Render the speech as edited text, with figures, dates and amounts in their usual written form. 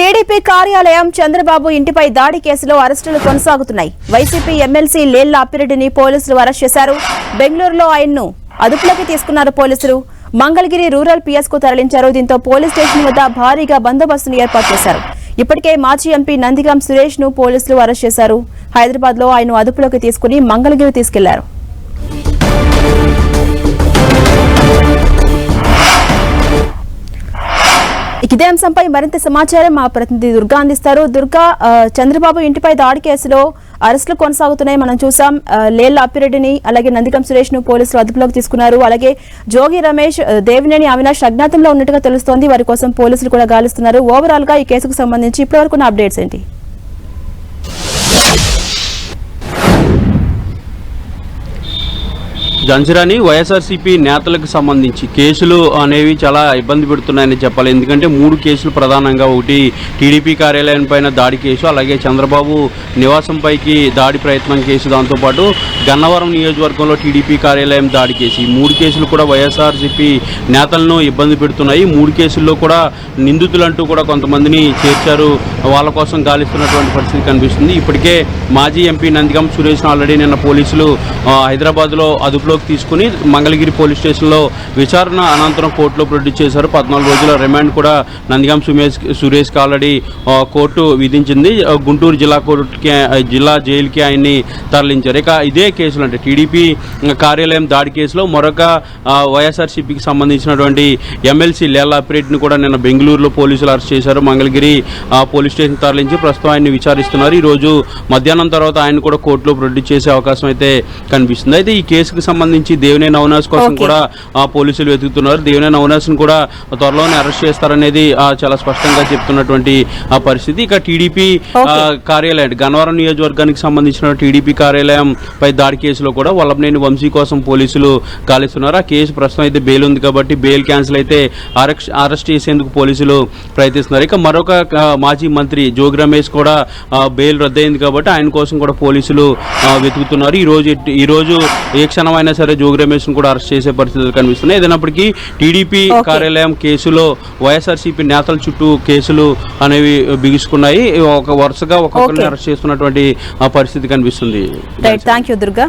TDP కార్యాలయం చంద్రబాబు ఇంటిపై దాడి కేసులో అరెస్టులు కొనసాగుతున్నాయి. వైసీపీ ఎమ్మెల్సీ లేళ్ల అప్పిరెడ్డిని పోలీసులు అరెస్ట్ చేశారు. బెంగళూరులో ఆయన్ను అదుపులోకి తీసుకున్నారు పోలీసులు. మంగళగిరి రూరల్ పిఎస్ కు తరలించారు. దీంతో పోలీస్ స్టేషన్ వద్ద భారీగా బందోబస్తును ఏర్పాటు చేశారు. ఇప్పటికే మాజీ ఎంపీ నందిగాం సురేష్ ను పోలీసులు అరెస్ట్ చేశారు. హైదరాబాద్ లో ఆయన అదుపులోకి తీసుకుని మంగళగిరి తీసుకెళ్లారు. ఇదే అంశంపై మరింత సమాచారం మా ప్రతినిధి దుర్గా అందిస్తారు. దుర్గా, చంద్రబాబు ఇంటిపై దాడి కేసులో అరెస్టులు కొనసాగుతున్నాయి. మనం చూసాం లేళ్ల అప్పిరెడ్డిని అలాగే నందిగం సురేష్ ను పోలీసులు అదుపులోకి తీసుకున్నారు. అలాగే జోగి రమేష్, దేవినేని అవినాష్ అజ్ఞాతంలో ఉన్నట్టుగా తెలుస్తోంది. వారి కోసం పోలీసులు కూడా గాలిస్తున్నారు. ఓవరాల్ గా ఈ కేసుకు సంబంధించి ఇప్పటివరకు అప్డేట్స్ ఏంటి? జంజరాని వైఎస్ఆర్సీపీ నేతలకు సంబంధించి కేసులు అనేవి చాలా ఇబ్బంది పెడుతున్నాయని చెప్పాలి. ఎందుకంటే 3 కేసులు ప్రధానంగా, ఒకటి టీడీపీ కార్యాలయం పైన దాడి కేసు, అలాగే చంద్రబాబు నివాసంపైకి దాడి ప్రయత్నం కేసు, దాంతోపాటు గన్నవరం నియోజకవర్గంలో టీడీపీ కార్యాలయం దాడి కేసు. ఈ 3 కేసులు కూడా వైఎస్ఆర్సీపీ నేతలను ఇబ్బంది పెడుతున్నాయి. 3 కేసుల్లో కూడా నిందితులంటూ కూడా కొంతమందిని చేర్చారు. వాళ్ళ కోసం గాలిస్తున్నటువంటి పరిస్థితి కనిపిస్తుంది. ఇప్పటికే మాజీ ఎంపీ నందిగం సురేష్ ఆల్రెడీ నిన్న పోలీసులు హైదరాబాద్లో అదుపులో తీసుకుని మంగళగిరి పోలీస్ స్టేషన్లో విచారణ అనంతరం కోర్టులో ప్రొడ్యూస్ చేశారు. 14 రోజుల రిమాండ్ కూడా నందిగాం సురేష్కి ఆల్రెడీ కోర్టు విధించింది. గుంటూరు జిల్లా జైలుకి ఆయన్ని తరలించారు. ఇక ఇదే కేసులు అంటే టీడీపీ కార్యాలయం దాడి కేసులో మరొక వైఎస్ఆర్సీపీకి సంబంధించినటువంటి ఎమ్మెల్సీ లేళ్ల అప్పిరెడ్డిని కూడా నిన్న బెంగళూరులో పోలీసులు అరెస్ట్ చేశారు. మంగళగిరి పోలీస్ స్టేషన్ తరలించి ప్రస్తుతం ఆయన్ని విచారిస్తున్నారు. ఈరోజు మధ్యాహ్నం తర్వాత ఆయన కూడా కోర్టులో ప్రొడ్యూస్ చేసే అవకాశం అయితే కనిపిస్తుంది. అయితే ఈ కేసుకు సంబంధించి దేవినేని అవినాష్ కోసం కూడా పోలీసులు వెతుకుతున్నారు. దేవినేని అవినాష్ ను కూడా త్వరలోనే అరెస్ట్ చేస్తారనేది చాలా స్పష్టంగా చెప్తున్నటువంటి పరిస్థితి. ఇక టీడీపీ కార్యాలయం గన్నవరం నియోజకవర్గానికి సంబంధించిన టీడీపీ కార్యాలయం పై దాడి కేసులో కూడా వల్లభనేని వంశీ కోసం పోలీసులు గాలిస్తున్నారు. ఆ కేసు ప్రస్తుతం అయితే బెయిల్ ఉంది కాబట్టి బెయిల్ క్యాన్సిల్ అయితే అరెస్ట్ చేసేందుకు పోలీసులు ప్రయత్నిస్తున్నారు. ఇక మరొక మాజీ మంత్రి జోగి రమేష్ కూడా బెయిల్ రద్దయింది కాబట్టి ఆయన కోసం కూడా పోలీసులు వెతుకుతున్నారు. ఈ రోజు ఏ క్షణమైనా సరే జోగి రమేష్ ను కూడా అరెస్ట్ చేసే పరిస్థితులు కనిపిస్తున్నాయి. ఏదైనప్పటికీ టీడీపీ కార్యాలయం కేసులో వైఎస్ఆర్సీపీ నేతల చుట్టూ కేసులు అనేవి బిగుసుకున్నాయి. వరుసగా ఒక్కొక్కరిని అరెస్ట్ చేస్తున్నటువంటి పరిస్థితి కనిపిస్తుంది. థాంక్యూ దుర్గా.